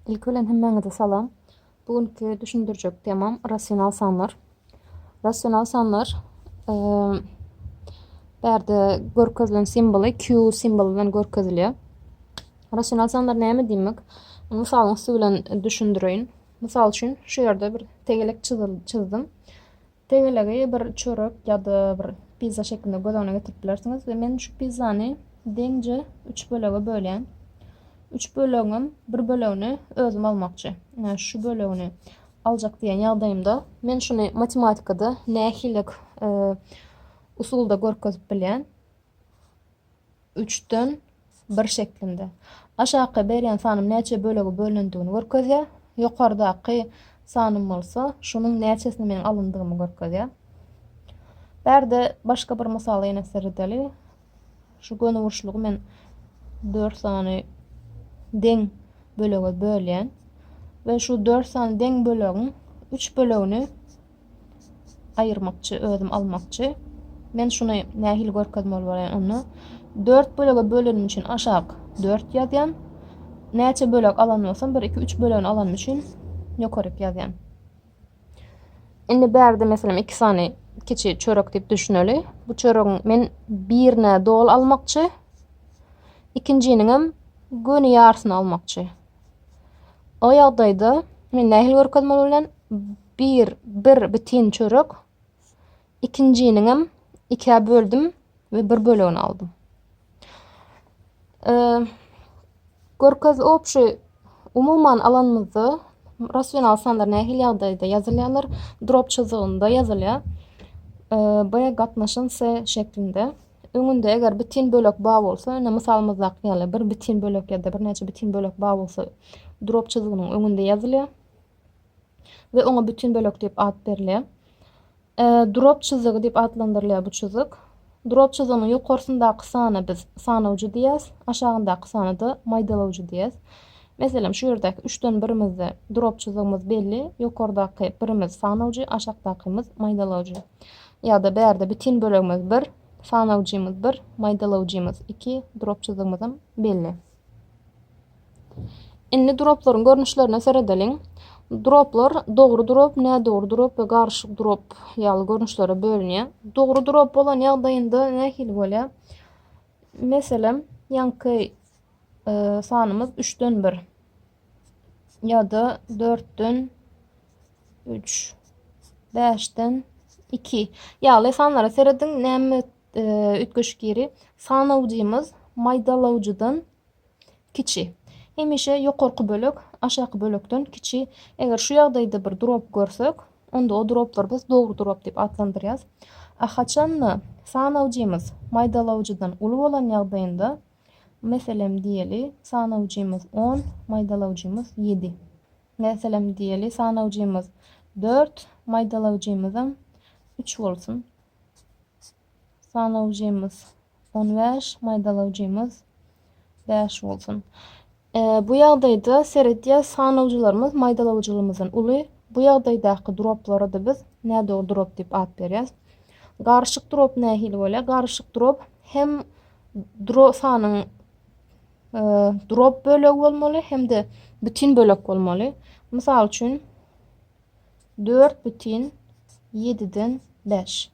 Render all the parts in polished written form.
İlk ölen hemmeňize salam. Bugünkü düşündürjek temam rasyonal sanlar. Rasyonal sanlar berde görkezlen simboli Q simboli bilen görkezilýär. Rasyonal sanlar näme diýmek? Mysalyň bilen düşündüreýin. Mysal üçin şu ýerde bir tegelek çizdim. Tegelegi bir çörek ýa-da bir pizza şeklinde gözüne getirip bilersiňiz we men şu pizzany deňce 3 bölege bölýän. 3 bölegim bir bölegini özüm almakçı. Yani şu bölegini alacak diyen ýagdaýymda men şunu matematikada nähillik usulda görkezip bilýän. 3'ten 1 şeklinde. Aşağı berýän sanym näçe bölege bölündigini görkezýär. Ýokardaky sanym bolsa şunun näçesini men alyndygymy görkezýär. Berde başga bir mysaly ýene seredeli. Şu gönüwürçlügi men 4 sany deň bölege bölýän we şu 4 sany deň bölegiň 3 bölegini ayırmakçı, özüm almakçı. Men şunu nähili görkezmeli bolýan onu. 4 bölege bölünüm üçin aşağı 4 ýazýan. Näçe böleg alan bolsam 1 2 3 bölegini alan üçin ýokaryk ýazýan. Indi bärde meselem 2 sany kiçi çörek diýip düşüneli. Bu çöregiň men birine dol almakçy. İkinciňem göni ýarsyny almakçy. O ýagdaýda men nähili görkezmeli bolýan? Bir bitin çörek. İkinciňem 2'e böldüm ve bir bölegini aldım. Görkez opşy umuman alanymyzdy rasyonal sanlar nähili ýagdaýda ýazylýarlar? Drop çiziginde ýazylýar. Baya gatnaşyn S şeklinde. Öňünde eger bitin bölek bar bolsa, ene mysalymyzda ýaly bir bitin bölek ýa-da bir näçe bitin bölek bar bolsa, drop çiziginiň öňünde ýazylýar we oňa bitin bölek diýip ad berilýär. Drop çizigi diýip adlandyrylýar bu çizig. Drop çiziginiň ýokarysyndaky sany biz sanawjy diýäs, aşagyndaky sany da maýdalawjy diýäs. Meselem şu ýerdäki 3'ten birimizde drop çizigimiz belli, ýokardaky birimiz sanawjy, aşagdakymyz maýdalawjy. Ýa-da bärde bitin bölegimiz 1, sanawjymyz 1, maýdalawjymyz 2, drop çizigimiz belli. Indi droplaryň görnüşlerine seredeliň. Droplar dogry drop, nädogry drop we garşyk drop ýaly görnüşlere bölünýär. Dogry drop bolan ýagdaýynda nähili bolýar? Meselem ýanky sanymyz 3'ten 1 ýa-da 4'ten 3, 5'ten 2. Ýaly sanlara serediň näme ütgeşgiri sanawjymyz maýdalawjydan kiçi. Hemişe ýokarky bölek aşaky bölekden kiçi. Eger şu ýagdaýda bir drop görsek, onda o droplar biz dogry drop diýip adlandyrýas. Haçanny sanawjymyz maýdalawjydan uly bolan ýagdaýynda, meselem diýeli sanawjymyz 10, maýdalawjymyz 7. Meselem diýeli sanawjymyz 4, maýdalawjymyz 3 bolsun. Sanawjymyz 15, maýdalawjymyz 5 bolsun. Bu ýagdaýda seredýär sanawjylarymyz maýdalawjylygymyzdan uly. Bu ýagdaýdaky droplara da biz nädogry drop diýip ad berýäs. Garşyk drop nähili bolýar? Garşyk drop hem sanyň drop bölegi bolmaly hem-de bitin bölek bolmaly. Mysal üçin 4 bitin 7'den 5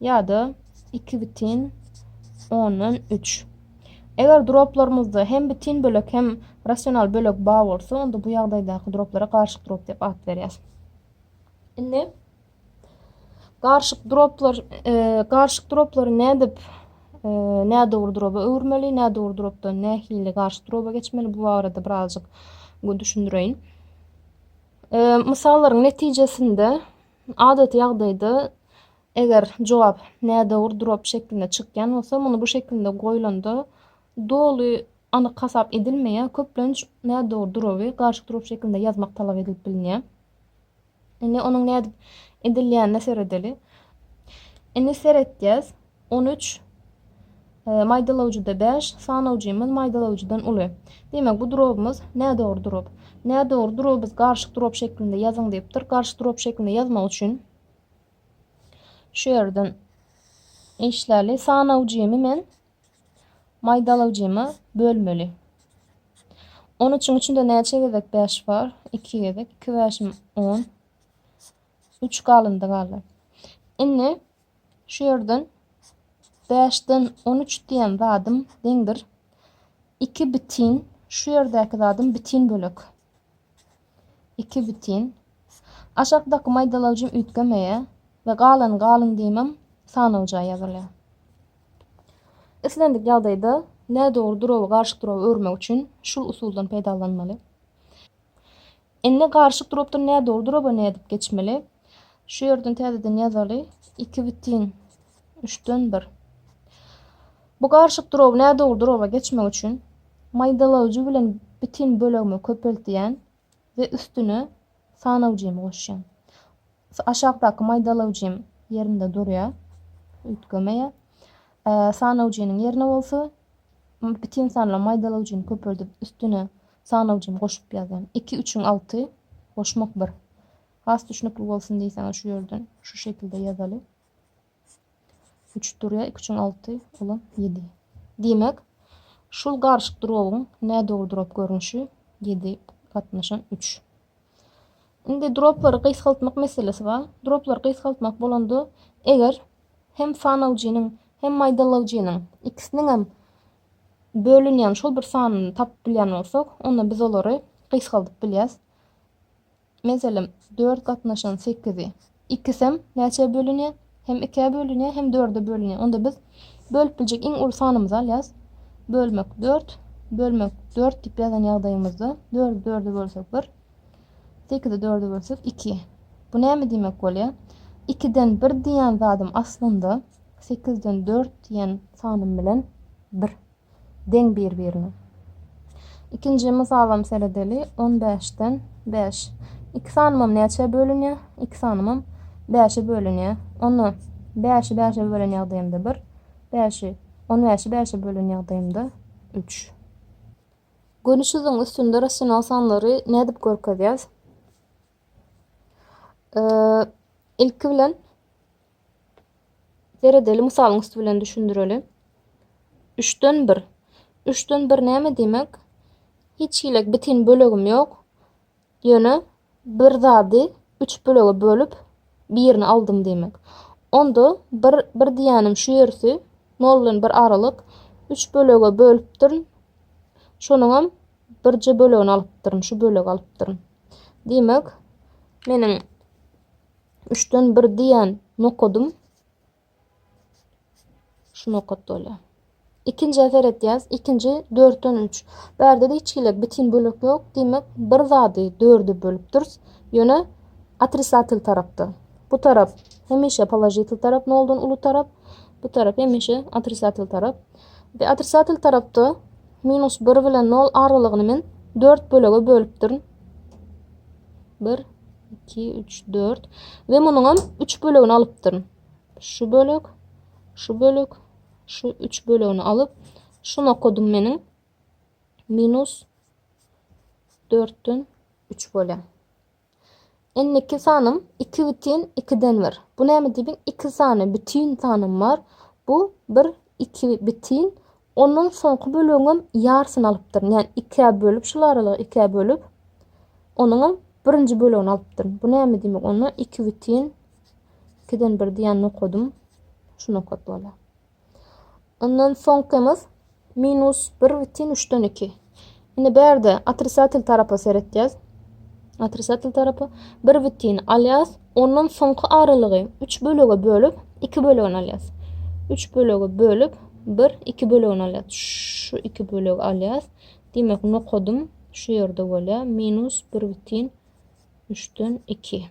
ýa-da 2 bitin 10'dan 3. Eger droplarymyzda hem bitin bölek hem rasyonal bölek bar bolsa, onda bu ýagdaýdaky droplara garşyk drop diýip ad berýäs. Indi garşyk droplary nädip nädogry dropa öwürmeli, nädogry dropdan nähili garşyk dropa geçmeli, bu arada birazjyk düşündireýin. Mysallaryň netijesinde adaty ýagdaýda eger jogap nädogry drop şeklinde çykýan bolsa, muny bu şeklinde goýulanda doly anyk hasap edilmeýär. Köplenç nädogry dropy garşyk drop şeklinde ýazmak talap edilip bilinýär. Indi onuň nädip edilýänine seredeli. Indi seretýäs 13, maýdalawjyda 5, sanawjymyz maýdalawjydan uly. Demek bu dropymyz nädogry drop? Nädogry drop biz garşyk drop şeklinde ýazyň diýipdir. Garşyk drop şeklinde ýazmak üçin şu ýerden işläli sanawjymy men maýdalawjymy bölmeli. 13'ün içinde näçe gezek 5 var? 2 gezek. 2 5'im 10. 3 galyndy galy. Inni şu yerden 5'den 13 diýen zadym deňdir. 2 bitin, şu yerdäki zadym bitin bölek. 2 bitin. Aşakdaky maýdalawjym ütgemeýe we galyn diýmem sanawja ýazylýar. Islendik ýagdaýda nädogry durowy garşyk durowy örmek üçin şul usuldan peýdalanmaly. Enne garşyk duropdan nädogry durowa nädip geçmeli? Şu ýerden täzeden ýazaly 2 bitin 3'den 1. Bu garşyk durowy nädogry durowa geçmek üçin maýdalawjy bilen bitin bölegimi köpeltýän we üstüne sanawjymy goşýan. Aşagdaky maýdalawjym ýerinde durýar, ütgemeýär. Sanawjynyň ýerine bolsa, bitin sanla maýdalawjyny köpeltip üstüne sanawjymy goşup ýazan. 2 3'ün 6 goşmak 1. Has düşnükli bolsun diýsen şu ýerden şu şekilde ýazaly. 3 durýar, 2 3'ün 6 bolan 7. Diýmek, şul garşyk durowyň nädogry durop görünüşi 7 gatnaşan 3. Indi droplary gysgaltmak meselesi bar. Droplary gysgaltmak bolanda eger hem sanawjynyň hem maýdalawjynyň ikisiniň hem bölünýän şol bir sanyny tapyp bilýän bolsak, onda biz olary gysgaltyp bilýäs. Meselem 4 gatnaşan 8'i ikisem näçe bölünýär? Hem 2'ye bölünýär, hem 4'e bölünýär. Onda biz bölüp biljek iň ul sanymyzy alýas. Bölmek 4, bölmek 4 diýip ýazan ýagdaýymyzda 4'ü 4'e bölsek 1, 8'i 4'e bölsek 2. Bu näme diýmek bolýar? 2'den 1 diýen zadym aslynda 8'den 4 diýen sanym bilen 1. Deň bir-birine. İkinci mysalym seredeli 15'den 5. 2 sanymam näçe bölünýär? 2 sanymam 5'e bölünýär. Onu 5'i 5'e bölen ýagdaýymda 1, 5'i 15'i 5'e bölen ýagdaýymda 3. Gönüşüziň üstünde rasional sanlary nädip görkezýäs? Ilki bilen seredeli mysalyň üstü bilen düşündireli. 3'den 1. 3'den 1 näme diýmek? Hiç hilek bitin bölegim ýok. Ýöne bir zady 3 bölege bölüp birini aldym diýmek. Onda bir diýenim şu ýersi 0 bilen 1 aralyk 3 bölege bölüpdir. Şonuňam birje bölegini alypdyryn, şu bölegi alypdyryn. Diýmek, meniň 3'den 1 diýen nokodum şu nokot bolýar. İkinci eferet yaz. İkinci 4'ten 3. Berde de hiç hilek bitin bölük yok. Demek bir zady 4'e bölüp duruz. Yöne atrisatil tarapda. Bu tarap hemişe polojitil tarap noldan ulu tarap. Bu tarap hemişe atrisatil tarap. Ve atrisatil tarapda minus 1 bilen 0 aralygyny men 4 bölege bölüp durun. 1, 2, 3, 4. Ve munuňam 3 bölegini alyp durun. Şu bölek, şu bölek, şu 3 bölegini alıp şuna kodum meniň minus 4'ten 3 bölen. Enneki sanım 2 bitin 2'den var. Bu näme diýip 2 sany bitin sanım var. Bu 1 2 bitin onun soňky bölegim ýarsyny alypdyryn. Yani 2'ye bölüp şulary 2'ye bölüp onuň birinji bölegini alypdyryn. Bu näme diýmek? Onu 2 bitin 2'den 1 diýen kodum. Şunu kod bolar. Ondan soňkymyz minus 1 bitin 3'den 2. Indi berde atrisatil tarapa seretýäs. Atrisatil tarapy 1 bitin alýas. Onun soňky aralygy 3 bölege bölüp 2 bölegini alýas. 3 bölege bölüp 1 2 bölegini alýas. Şu 2 bölegi alýas. Demek bunu kodum şu ýerde bolýar. Minus 1 bitin 3'den 2.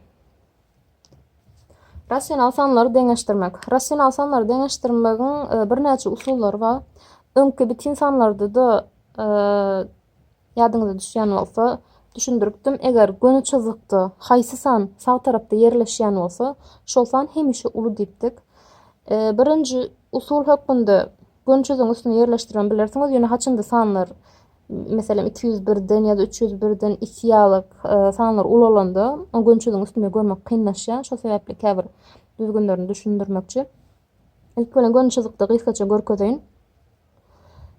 Rasional sanlary deňeşdirmek. Rasional sanlary deňeşdirmegiň bir näçe usullary bar. Öňkü bitin sanlarda da ýadyňyza düşýän bolsa düşündiripdim. Eger gönü çyzykdy haýsy san sağ tarapda ýerleşýän bolsa, şol san hemişe uly diýipdik. Birinji usul hakynda gönü çyzygyň üstüne ýerleşdiren bilersiňiz. Ýöne haçynda sanlar meselem 201'den ýa-da 301'den 2 ýalyk sanlar uly bolanda, o gönü çyzygyň üstünde görmek kynlaşýar. Şol sebäpli käbir düzgünlerini düşündirmekçi. İlk bilen gönü çyzykda gysgaça görkezeýin.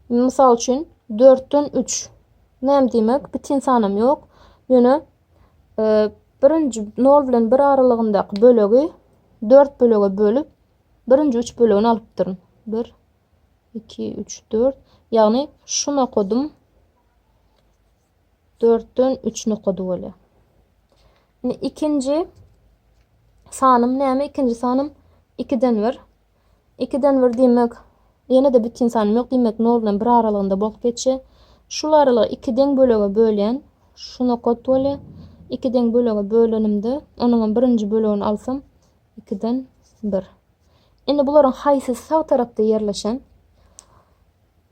Mysal üçin 4'ten 3 Näme diýmek? Bitin sanam ýok. Ýöne birinji 0 bilen 1 aralygyndaky bölegi 4 bölege bölüp birinji 3 bölegini alypdyryn. 1 2 3 4 ýagny şuna kodum 4'den 3'nü kodu böyle. Şimdi ikinci sanım näme? İkinci sanım 2'den bir. 2'den bir diýmek ýene de bitin sanım ýok diýmek 0 bilen 1 aralygynda bolup geçe. Şularla 2'den bölege bölýän şuna kod böyle. 2'den bölege bölenimde onuň birinji bölegini alsam 2'den 1. Indi bularyň haýsy sağ tarapda ýerleşen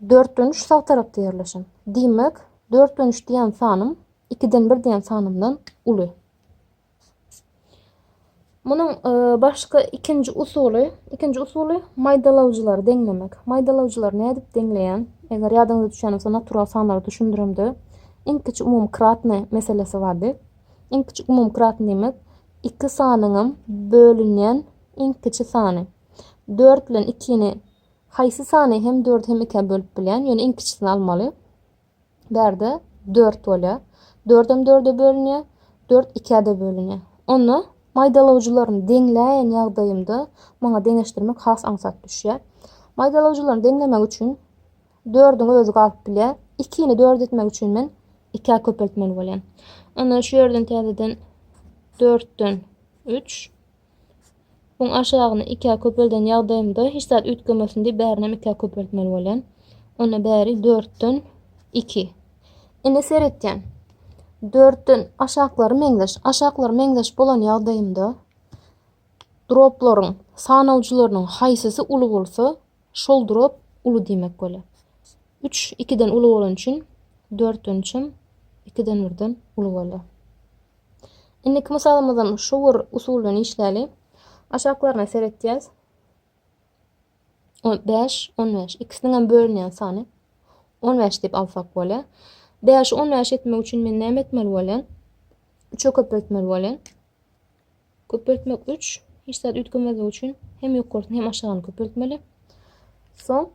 4'den 3 sağ tarapda ýerleşen. Diýmek 4'den 3 diýen sanım 2'den 1 diýen sanymdan uly. Munyň başga ikinji usuly maýdalawjylary deňlemek. Maýdalawjylar näde dip deňleýän? Eger ýadyňyza düşen bolsa natural sanlary düşündiremdi. Iň kiçik umum kratny meselesi bardy. Iň kiçik umum kratny demek iki sanynyň bölünýän iň kiçik sany. 4 bilen 2'ni haýsy sany hem 4 hem 2 bölüp bilýän, ýöne iň kiçikini almaly. Berde 4 bolýar. 4 hem 4'e bölünýär, 4 2'de bölünýär. Onu maýdalawjylaryny deňläýän ýagdaýymda maňa deňeşdirmek has aňsat düşýär. Maýdalawjylaryny deňlemek üçin 4'ün özü galyp bilýär. 2'ni 4 etmek üçin men 2 köpeltmeli bolýan. Ana şu ýerden täzeden 4'den 3 bu aşagyny 2 köpelden ýagdaýymda hiç zat ütgemesin diýip bärini 2 köpeltmeli bolýan. Ona bäri 4'den 2. Indi seretýän 4'den aşaklary meňzeş bolan ýagdaýymda droplaryň sanawjylarynyň haýsysy uly bolsa şol drop uly diýmek bolýar. 3 2'den uly bolan üçin 4'den 3'üm 2'den 1'den uly bolýar. Indiki misalymyzdan şu bir usul bilen işläli. Aşaklaryna seretýäs. 5 15 ikisiniň hem bölünýän sany 15 diýip alsak bolýar. 5 15 etmek üçin men näme etmeli bolýan? 3'e köpeltmeli bolýan. Köpeltmek 3 hiç zat ütgemezlik üçin hem ýokaryny hem aşagyny köpeltmeli. Soň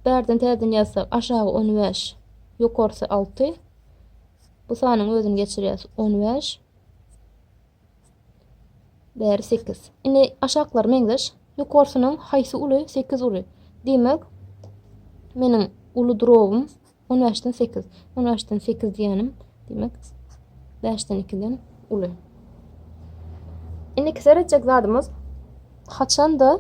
berden täzeden ýazsak aşagy 15 ýokarysy 6. Bu sanyň özüni geçirýäs 15 bäri 8. Indi aşaklary meňzeş ýokarysynyň haýsy uly 8 uly. Diýmek meniň uly drobum 15'den 8. 15'den 8 diýenim diýmek 5'den 2'den uly. Indi seretjek zadymyz haçanda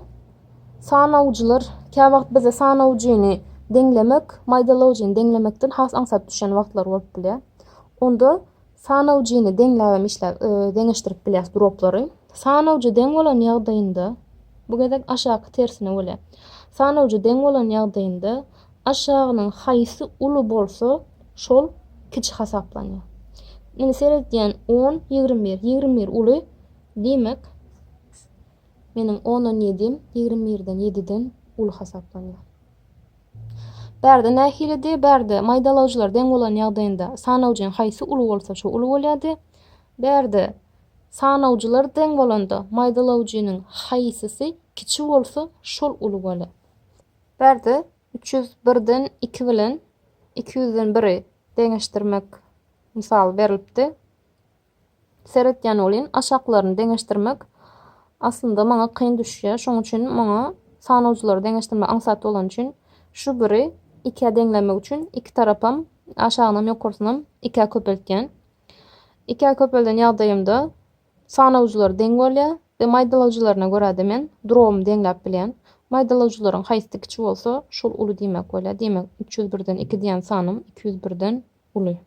sanawjylar kä wagt bize sanawjyny deňlemek, maýdalawjyny deňlemekden has aňsat düşen wagtlar bolup bilýär. Onda sanawjyny deňläbem işläp deňeşdirip bilýäs droplary. Sanawjy deň bolan ýagdaýynda bu gezek aşağı tersine bolýar. Sanawjy deň bolan ýagdaýynda aşagynyň haýsy uly bolsa şol kiçik hasaplanýar. Indi seretýän 10 21 21 uly diýmek meniň 10'dan 7'im 21'den 7'den uly hasaplanýar. Berde nähilidi? Berde maýdalawjylar deň bolan ýagdaýynda sanawjynyň haýsy uly bolsa şo uly bolýardy. Berde sanawjylar deň bolanda maýdalawjynyň haýsysy kiçik bolsa şol uly bolýar. Berde 301'den 2 bilen 200'den 1'i deňeşdirmek misal berilipdi. Seretýän bolyn aşaklaryny deňeşdirmek aslında maňa kyn düşýär. Şoň üçin maňa sanawjylary deňeşdirmek aňsat bolan üçin şu biri 2'e deňlemek üçin iki tarapam aşagynam ýokarysynam 2'e köpeltgen. 2'e köpelden ýagdaýymda sanawjylary deň bolýar we maýdalawjylaryna görä de men dropumy deňläp bilýän. Maýdalawjylaryň haýsy kiçik bolsa şol uly diýmek bolýar. Diýmek 301'den 2 diýen sanym 201'den uly.